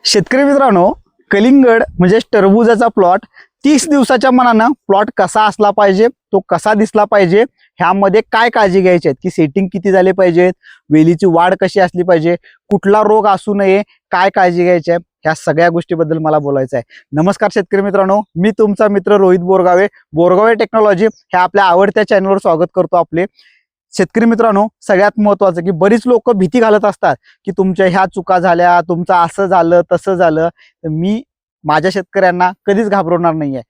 शेतकरी मित्रांनो, कलिंगड म्हणजे टरबूजाचा प्लॉट 30 दिवसाच्या मनानं प्लॉट कसा असला पाहिजे, तो कसा दिसला पाहिजे, ह्यामध्ये काय काळजी घ्यायची आहे की सेटिंग किती झाले पाहिजेत, वेलीची वाढ कशी असली पाहिजे, कुठला रोग असू नये, काय काळजी घ्यायची आहे, ह्या सगळ्या गोष्टीबद्दल मला बोलायचं आहे. नमस्कार शेतकरी मित्रांनो, मी तुमचा मित्र रोहित बोरगावे, बोरगावे टेक्नॉलॉजी ह्या आपल्या आवडत्या चॅनलवर स्वागत करतो आपले. शेतकरी मित्रांनो, सगळ्यात महत्वाचं की बरीच लोक भीती घालत असतात की तुमच्या ह्या चुका झाल्या, तुमचं असं झालं तसं झालं. तर मी माझ्या शेतकऱ्यांना कधीच घाबरवणार नाहीये.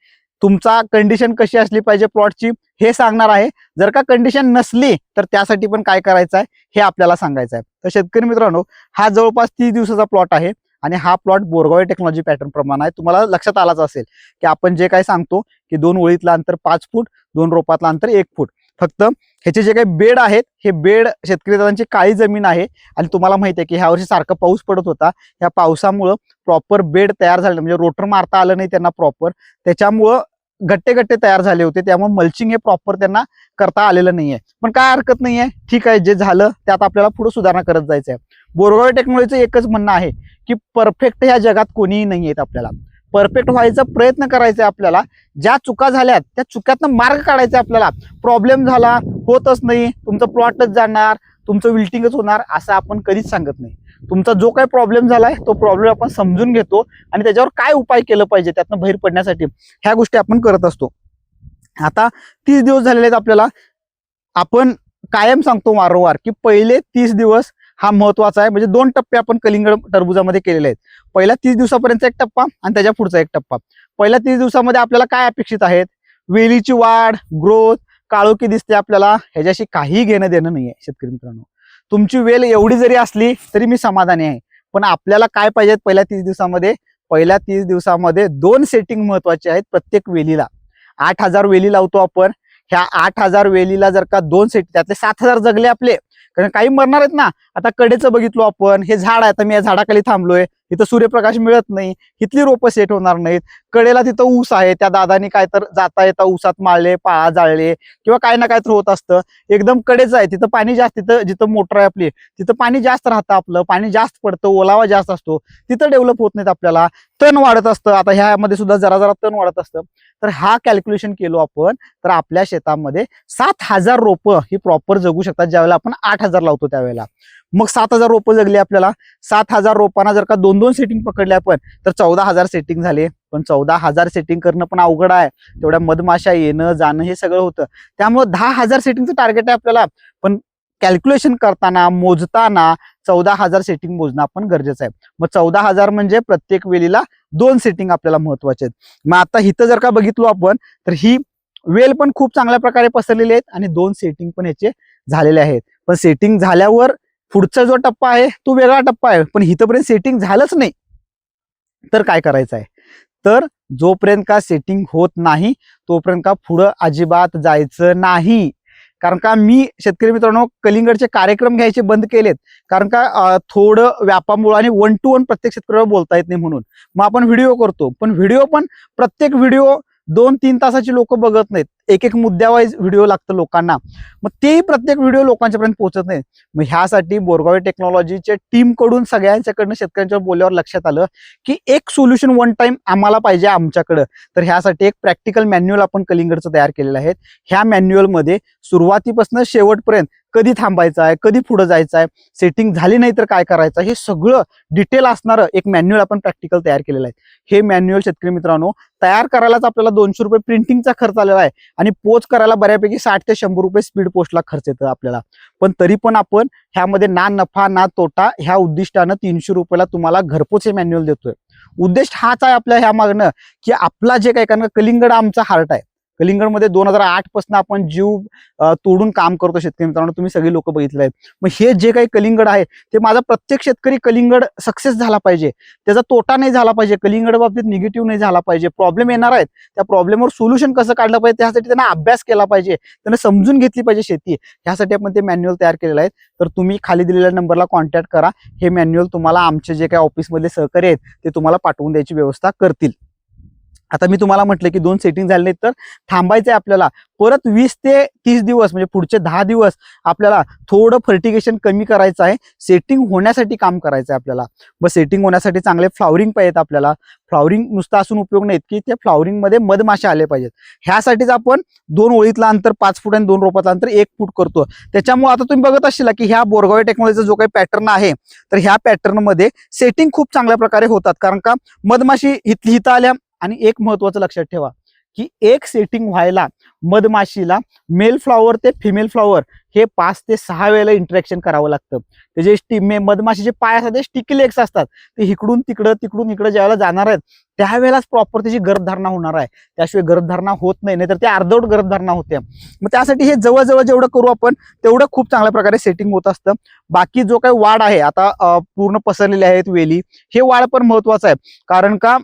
तुमचा कंडिशन कशी असली पाहिजे प्लॉटची हे सांगणार आहे. जर का कंडिशन नसली तर त्यासाठी पण काय करायचं आहे हे आपल्याला सांगायचं आहे. तर शेतकरी मित्रांनो, हा जवळपास 30 दिवसाचा प्लॉट आहे आणि हा प्लॉट बोरगावे टेक्नॉलॉजी पॅटर्न प्रमाणे आहे. तुम्हाला लक्षात आलाच असेल की आपण जे काही सांगतो की 2 ओळीतलं अंतर 5 फूट, 2 रोपातलं अंतर 1 फूट. फक्त ह्याचे जे काही बेड आहेत, हे बेड शेतकरी दादांची काळी जमीन आहे आणि तुम्हाला माहिती आहे की ह्या वर्षी सारखा पाऊस पडत होता. या पावसामुळं प्रॉपर बेड तयार झाले, म्हणजे रोटर मारता आलं नाही त्यांना प्रॉपर, त्याच्यामुळं गट्टे गट्टे तयार झाले होते. त्यामुळे मल्चिंग हे प्रॉपर त्यांना करता आलेलं नाहीये. पण काय हरकत नाहीये, ठीक आहे, जे झालं त्यात आपल्याला पुढे सुधारणा करत जायचं आहे. बोरगावे टेक्नॉलॉजीचं एकच म्हणणं आहे की परफेक्ट ह्या जगात कोणीही नाही आहेत. आपल्याला परफेक्ट व्हायचा प्रयत्न करायचा आहे. आपल्याला ज्या चुका झाल्यात त्या चुक्यातनं मार्ग काढायचा. आपल्याला प्रॉब्लेम झाला, होतच नाही, तुमचं प्लॉटच जाणार, तुमचं विल्टिंगच होणार असं आपण कधीच सांगत नाही. तुमचा जो काही प्रॉब्लेम झालाय तो प्रॉब्लेम आपण समजून घेतो आणि त्याच्यावर काय उपाय केलं पाहिजे त्यातनं बाहेर पडण्यासाठी ह्या गोष्टी आपण करत असतो. आता 30 दिवस झालेले आहेत आपल्याला. आपण कायम सांगतो वारंवार की पहिले 30 दिवस हा महत्वाचा आहे. म्हणजे 2 टप्पे आपण कलिंगड टरबुजामध्ये केलेले आहेत. पहिल्या 30 दिवसापर्यंत एक टप्पा आणि त्याच्या पुढचा एक टप्पा. पहिल्या 30 दिवसामध्ये आपल्याला काय अपेक्षित आहेत, वेलीची वाढ, ग्रोथ, काळोखी दिसते आपल्याला, ह्याच्याशी काही घेणं देणं नाहीये. शेतकरी मित्रांनो, तुमची वेल एवढी जरी असली तरी मी समाधानी आहे. पण आपल्याला काय पाहिजेत पहिल्या 30 दिवसामध्ये, पहिल्या 30 दिवसामध्ये 2 सेटिंग महत्वाचे आहेत प्रत्येक वेलीला. 8,000 वेली लावतो आपण. ह्या 8,000 वेलीला जर का 2 सेट, त्यातले 7,000 जगले आपले, कारण काही मरणार आहेत ना. आता कडेचं बघितलो आपण, हे झाड आहे, आता मी या झाडाखाली थांबलोय, इथं सूर्यप्रकाश मिळत नाही, इथली रोपं सेट होणार नाहीत. कडेला तिथं ऊस आहे, त्या दादानी काय तर जाता येता ऊसात माळले, पाळा जाळले किंवा काय ना काय तर होत असतं. एकदम कडेच आहे, तिथं पाणी जास्त, तिथं जिथं मोटर आहे आपली तिथं पाणी जास्त राहतं, आपलं पाणी जास्त पडतं, ओलावा जास्त असतो, तिथं डेव्हलप होत नाहीत. आपल्याला तण वाढत असतं. आता ह्यामध्ये सुद्धा जरा जरा तण वाढत असतं. तर हा कॅल्क्युलेशन केलो आपण तर आपल्या शेतामध्ये 7,000 रोपं ही प्रॉपर जगू शकतात. ज्यावेळेला आपण 8,000 लावतो त्यावेळेला मग 7,000 रोपं जगली आपल्याला. 7,000 रोपांना जर का 2-2 सेटिंग पकडले आपण तर 14,000 सेटिंग झाले. पण 14,000 सेटिंग करणं पण अवघड आहे. तेवढ्या मधमाशा येणं जाणं हे सगळं होतं. त्यामुळे 10,000 सेटिंगचं टार्गेट आहे आपल्याला. पण कॅल्क्युलेशन करताना, मोजताना 14,000 सेटिंग मोजणं आपण गरजेचं आहे. मग 14,000 म्हणजे प्रत्येक वेलीला 2 सेटिंग आपल्याला महत्वाचे आहेत. मग आता इथं जर का बघितलो आपण तर ही वेल पण खूप चांगल्या प्रकारे पसरलेली आहेत आणि 2 सेटिंग पण ह्याचे झालेले आहेत. पण सेटिंग झाल्यावर पुढचा जो टप्पा आहे तो वेगळा टप्पा आहे. पण इथंपर्यंत सेटिंग झालंच नाही तर काय करायचं आहे, तर जोपर्यंत का सेटिंग होत नाही तोपर्यंत का पुढं अजिबात जायचं नाही. कारण का मी शेतकरी मित्रांनो कलिंगडचे कार्यक्रम घ्यायचे बंद केलेत. कारण का थोडं व्यापामुळे आणि 1 to 1 प्रत्येक शेतकऱ्याला बोलता येत नाही म्हणून. मग आपण व्हिडिओ करतो, पण व्हिडिओ पण प्रत्येक व्हिडिओ 2-3 तासाची लोक बघत नाहीत. एक मुद्द्यावाईज व्हिडिओ लागतं लोकांना. मग तेही प्रत्येक व्हिडिओ लोकांच्यापर्यंत पोहोचत नाही. मग ह्यासाठी बोरगावे टेक्नॉलॉजीच्या टीम कडून सगळ्यांच्याकडनं शेतकऱ्यांच्या बोलल्यावर लक्षात आलं की एक सोल्युशन 1 टाइम आम्हाला पाहिजे आमच्याकडं. तर ह्यासाठी एक प्रॅक्टिकल मॅन्युअल आपण कलिंगडचं तयार केलेलं आहे. ह्या मॅन्युअलमध्ये सुरुवातीपासून शेवटपर्यंत कधी थांबायचं आहे, कधी पुढे जायचं आहे, सेटिंग झाली नाही तर काय करायचं, हे सगळं डिटेल असणारं एक मॅन्युअल आपण प्रॅक्टिकल तयार केलेलं आहे. हे मॅन्युअल शेतकरी मित्रांनो तयार करायलाच आपल्याला 200 रुपये प्रिंटिंगचा खर्च आलेला आहे आणि पोच करायला बऱ्यापैकी 60 ते 100 रुपये स्पीड पोस्टला खर्च येतं आपल्याला. पण तरी पण आपण ह्यामध्ये ना नफा ना तोटा ह्या उद्दिष्टानं 300 रुपयाला तुम्हाला घरपोच हे मॅन्युअल देतोय. उद्देश हाच आहे आपल्या ह्या मागणं की आपला जे काही, कारण कलिंगड आमचा हार्ट आहे. कलिंगडमध्ये 2008 पासून आपण जीव तोडून काम करतो शेतकरी मित्रांनो, तुम्ही सगळी लोक बघितले आहेत. मग हे जे काही कलिंगड आहे ते माझा प्रत्येक शेतकरी कलिंगड सक्सेस झाला पाहिजे, त्याचा तोटा नाही झाला पाहिजे, कलिंगड बाबतीत निगेटिव्ह नाही झाला पाहिजे. प्रॉब्लेम येणार आहेत, त्या प्रॉब्लेमवर सोल्युशन कसं काढलं पाहिजे त्यासाठी त्यांना अभ्यास केला पाहिजे, त्यांना समजून घेतली पाहिजे शेती. ह्यासाठी आपण ते मॅन्युअल तयार केलेलं आहे. तर तुम्ही खाली दिलेल्या नंबरला कॉन्टॅक्ट करा. हे मॅन्युअल तुम्हाला आमचे जे काही ऑफिसमधले सहकारी आहेत ते तुम्हाला पाठवून द्यायची व्यवस्था करतील. आता मी तुम्हाला म्हटलं की 2 सेटिंग झाले नाहीत तर थांबायचं आहे आपल्याला. परत 20 ते 30 दिवस म्हणजे पुढचे 10 दिवस आपल्याला थोडं फर्टिगेशन कमी करायचं आहे, सेटिंग होण्यासाठी काम करायचं आहे आपल्याला. मग सेटिंग होण्यासाठी चांगले फ्लॉवरिंग पाहिजेत आपल्याला. फ्लॉवरिंग नुसतं असून उपयोग नाहीत की त्या फ्लॉवरिंगमध्ये मधमाशा आले पाहिजेत. ह्यासाठीच आपण 2 ओळीतलं अंतर 5 फूट आणि 2 रोपातलं अंतर 1 फूट करतो. त्याच्यामुळे आता तुम्ही बघत असाल की ह्या बोरगावे टेक्नॉलॉजीचा जो काही पॅटर्न आहे तर ह्या पॅटर्नमध्ये सेटिंग खूप चांगल्या प्रकारे होतात. कारण का मधमाशी इथं आल्या. आणि एक महत्वाचं लक्षात ठेवा की एक सेटिंग व्हायला मधमाशीला फ्लॉवर ते फिमेल फ्लॉवर हे 5 ते 6 वेळेला इंटरॅक्शन करावं लागतं. त्याचे मधमाशीचे पाय असतात ते स्टिकी लेग्स असतात, ते इकडून इकडं ज्यावेळेला जाणार आहेत त्यावेळेलाच प्रॉपर त्याची गर्भधारणा होणार आहे. त्याशिवाय गर्भधारणा होत नाही, तर ते अर्धवट गर्भधारणा होते. मग त्यासाठी हे जवळजवळ जेवढं करू आपण तेवढं खूप चांगल्या प्रकारे सेटिंग होत असतं. बाकी जो काही वाढ आहे आता पूर्ण पसरलेले आहेत वेली, हे वाढ पण महत्वाचं आहे. कारण का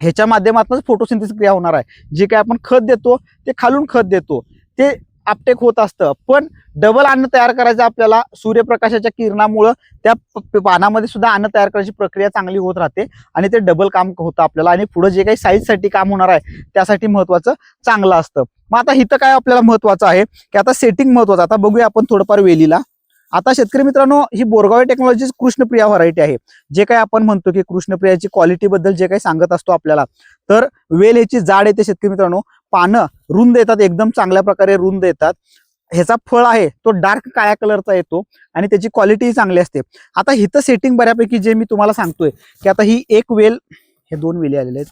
ह्याच्या माध्यमातूनच फोटोसिंथेसिस क्रिया होणार आहे. जे काही आपण खत देतो ते खालून खत देतो ते अपटेक होत असतं, पण डबल अन्न तयार करायचं आपल्याला सूर्यप्रकाशाच्या किरणामुळं त्या पानामध्ये सुद्धा अन्न तयार करायची प्रक्रिया चांगली होत राहते आणि ते डबल काम होतं आपल्याला. आणि पुढे जे काही साईजसाठी काम होणार आहे त्यासाठी महत्वाचं चांगलं असतं. मग आता इथं काय आपल्याला महत्वाचं आहे की आता सेटिंग महत्वाचं. आता बघूया आपण थोडंफार वेलीला. आता शेतकरी मित्रांनो, ही बोरगावे टेक्नॉलॉजी कृष्णप्रिया व्हरायटी आहे. जे काही आपण म्हणतो की कृष्णप्रियाची क्वालिटी बद्दल जे काही सांगत असतो आपल्याला, तर वेल ह्याची जाड येते शेतकरी मित्रांनो, पानं रुंद येतात, एकदम चांगल्या प्रकारे रुंद येतात. ह्याचा फळ आहे तो डार्क काळ्या कलरचा येतो आणि त्याची क्वालिटी चांगली असते. आता इथं सेटिंग बऱ्यापैकी जे मी तुम्हाला सांगतोय की आता ही एक वेल, हे 2 वेली आलेले आहेत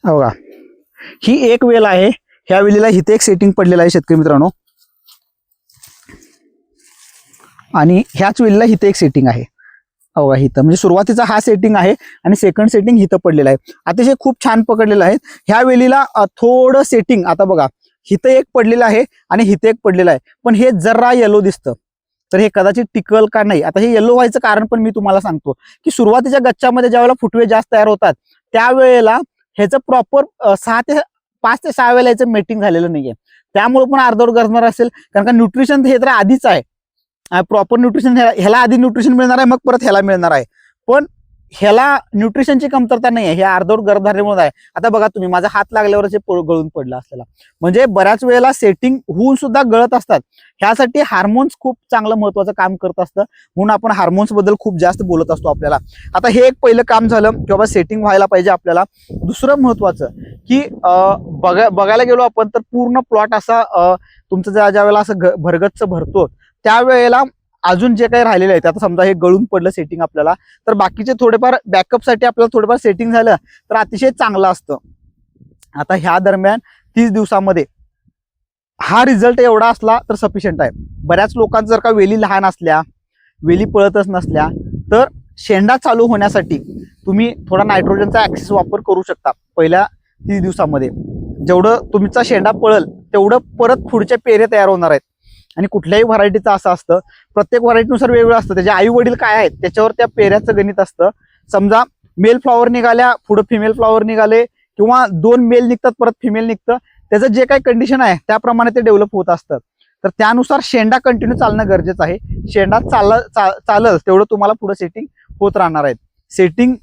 बघा, ही एक वेल आहे. ह्या वेलीला इथे एक सेटिंग पडलेलं आहे शेतकरी मित्रांनो, आणि ह्याच वेळेला इथं एक सेटिंग आहे अवघा इथं. म्हणजे सुरुवातीचा हा सेटिंग आहे आणि सेकंड सेटिंग इथं पडलेलं आहे. अतिशय खूप छान पकडलेलं आहे. ह्या वेलीला थोडं सेटिंग आता बघा, इथं एक पडलेलं आहे आणि इथं एक पडलेलं आहे, पण हे जरा येलो दिसतं. तर हे कदाचित टिकल का नाही. आता हे येलो व्हायचं कारण पण मी तुम्हाला सांगतो की सुरुवातीच्या गच्च्यामध्ये ज्यावेळेला फुटवे जास्त तयार होतात त्यावेळेला ह्याचं प्रॉपर 5 ते 6 वेळेला याचं मेटिंग झालेलं नाहीये. त्यामुळे पण अर्धवट गरजणार असेल, कारण का न्यूट्रिशन हे तर आधीच आहे. प्रॉपर न्यूट्रिशन ह्याला आधी न्यूट्रिशन मिळणार आहे, मग परत ह्याला मिळणार आहे. पण ह्याला न्यूट्रिशनची कमतरता नाही आहे, हे अर्धवट गर्भधारणेमुळे आहे. आता बघा तुम्ही, माझा हात लागल्यावरच गळून पडला असलेला. म्हणजे बऱ्याच वेळेला सेटिंग होऊन सुद्धा गळत असतात. ह्यासाठी हार्मोन्स खूप चांगलं महत्वाचं काम करत असतं, म्हणून आपण हार्मोन्स बद्दल खूप जास्त बोलत असतो आपल्याला. आता हे एक पहिलं काम झालं की बाबा सेटिंग व्हायला पाहिजे आपल्याला. दुसरं महत्वाचं की बघायला गेलो आपण तर पूर्ण प्लॉट असा तुमचं ज्या वेळेला असं भरगच्च भरतो त्यावेळेला अजून जे काही राहिलेले आहेत, आता समजा हे गळून पडलं सेटिंग आपल्याला, तर बाकीचे थोडेफार बॅकअपसाठी आपल्याला थोडेफार सेटिंग झालं तर अतिशय चांगलं असतं. आता ह्या दरम्यान 30 दिवसामध्ये हा रिझल्ट एवढा असला तर सफिशियंट आहे. बऱ्याच लोकांचं जर का वेली लहान असल्या, वेली पळतच नसल्या, तर शेंडा चालू होण्यासाठी तुम्ही थोडा नायट्रोजनचा ऍक्सेस वापर करू शकता. पहिल्या 30 दिवसामध्ये जेवढं तुमचा शेंडा पळल तेवढं परत पुढच्या पेरे तयार होणार आहेत. आणि कुठल्याही व्हरायटीचं असं असतं, प्रत्येक व्हरायटीनुसार वेगवेगळं असतं. त्याचे आई वडील काय आहेत त्याच्यावर त्या पेऱ्याचं गणित असतं. समजा मेल फ्लॉवर निघाल्या, पुढे फिमेल फ्लॉवर निघाले, किंवा 2 मेल निघतात परत फिमेल निघतं, त्याचं जे काही कंडिशन आहे त्याप्रमाणे ते डेव्हलप होत असतं. तर त्यानुसार शेंडा कंटिन्यू चालणं गरजेचं आहे. शेंडा चालल तेवढं तुम्हाला पुढे सेटिंग होत राहणार आहेत. सेटिंग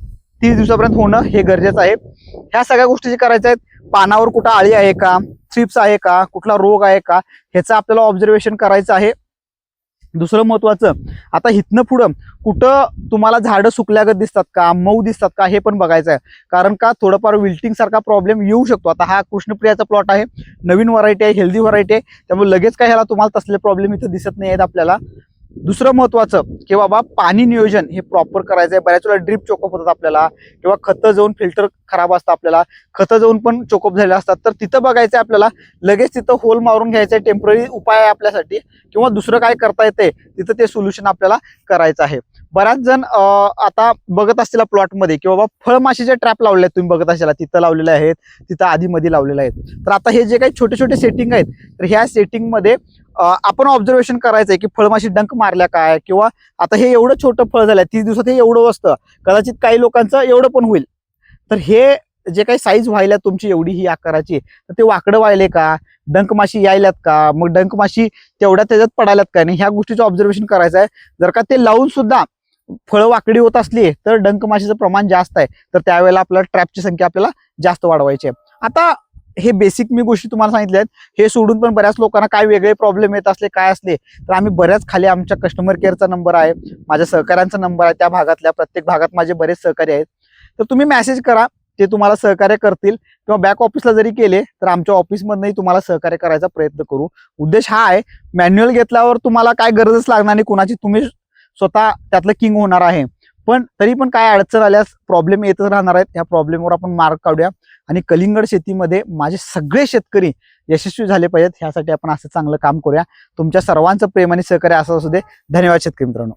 30 दिवसापर्यंत होणं हे गरजेचं आहे. ह्या सगळ्या गोष्टी जे करायच्या आहेत, पानावर कुठं आळी आहे का, थ्रिप्स आहे का, कुठला रोग आहे का, ह्याचं आपल्याला ऑब्झर्वेशन करायचं आहे. दुसरं महत्वाचं, आता इथनं पुढं कुठं तुम्हाला झाडं सुकल्यागत दिसतात का, मऊ दिसतात का, हे पण बघायचं आहे. कारण का थोडंफार विल्टिंग सारखा प्रॉब्लेम येऊ शकतो. आता हा कृष्णप्रियाचा प्लॉट आहे, नवीन व्हरायटी आहे, हेल्दी व्हरायटी आहे, त्यामुळे लगेच काय ह्याला तुम्हाला तसले प्रॉब्लेम इथं दिसत नाही आहेत आपल्याला. दुसरं महत्वाचं की बाबा पाणी नियोजन हे प्रॉपर करायचं आहे. बऱ्याच वेळा ड्रिप चोकअप होतात आपल्याला, किंवा खतं जाऊन फिल्टर खराब असतं आपल्याला, खतं जाऊन पण चोकअप झालेले असतात. तर तिथं बघायचं आपल्याला, लगेच तिथं होल मारून घ्यायचं आहे, टेम्पररी उपाय आहे आपल्यासाठी, किंवा दुसरं काय करता येते तिथं ते सोल्युशन आपल्याला करायचं आहे. बऱ्याच जण आता बघत असतील प्लॉटमध्ये की बाबा फळमाशीचे ट्रॅप लावले आहेत, तुम्ही बघत असाल तिथं लावलेले आहेत, तिथं आधी मध्ये लावलेले आहेत. तर आता हे जे काही छोटे छोटे सेटिंग आहेत, तर ह्या सेटिंगमध्ये आपण ऑब्झर्वेशन करायचं आहे की फळमाशी डंक मारल्या काय, किंवा आता हे एवढं छोटं फळ झालंय 30 दिवसात, हे एवढं असतं, कदाचित काही लोकांचं एवढं पण होईल. तर हे जे काही साईज व्हायला तुमची एवढी ही आकाराची, तर ते वाकडं व्हायले का, डंक माशी यायल्यात का, मग डंक माशी तेवढ्या त्याच्यात पडायल्यात का नाही, ह्या गोष्टीचं ऑब्झर्वेशन करायचं आहे. जर का ते लावून सुद्धा फळं वाकडी होत असली तर डंक माशीचं प्रमाण जास्त आहे, तर त्यावेळेला आपल्याला ट्रॅपची संख्या आपल्याला जास्त वाढवायची आहे. आता हे बेसिक मी गोष्टी तुम्हाला सांगितल्या आहेत. हे सोडून पण बऱ्याच लोकांना काय वेगळे प्रॉब्लेम येत असले काय असले तर आम्ही बऱ्याच खाली आमच्या कस्टमर केअरचा नंबर आहे, माझ्या सहकाऱ्यांचा नंबर आहे, त्या भागातल्या प्रत्येक भागात माझे बरेच सहकारी आहेत. तर तुम्ही मेसेज करा, ते तुम्हाला सहकार्य करतील किंवा बॅक ऑफिसला जरी केले तर आमच्या ऑफिसमधनंही तुम्हाला सहकार्य करायचा प्रयत्न करू. उद्देश हा आहे, मॅन्युअल घेतल्यावर तुम्हाला काय गरजच लागणार नाही कोणाची, तुम्ही स्वतः त्यातलं किंग होणार आहे. पण तरी पण काय अडचण आल्यास प्रॉब्लेम येतच राहणार आहेत. या प्रॉब्लेमवर आपण मार्ग काढूया आणि कलिंगड शेतीमध्ये माझे सगळे शेतकरी यशस्वी झाले पाहिजेत, ह्यासाठी आपण असं चांगलं काम करूया. तुमच्या सर्वांचं प्रेम आणि सहकार्य असं असू दे. धन्यवाद शेतकरी मित्रांनो.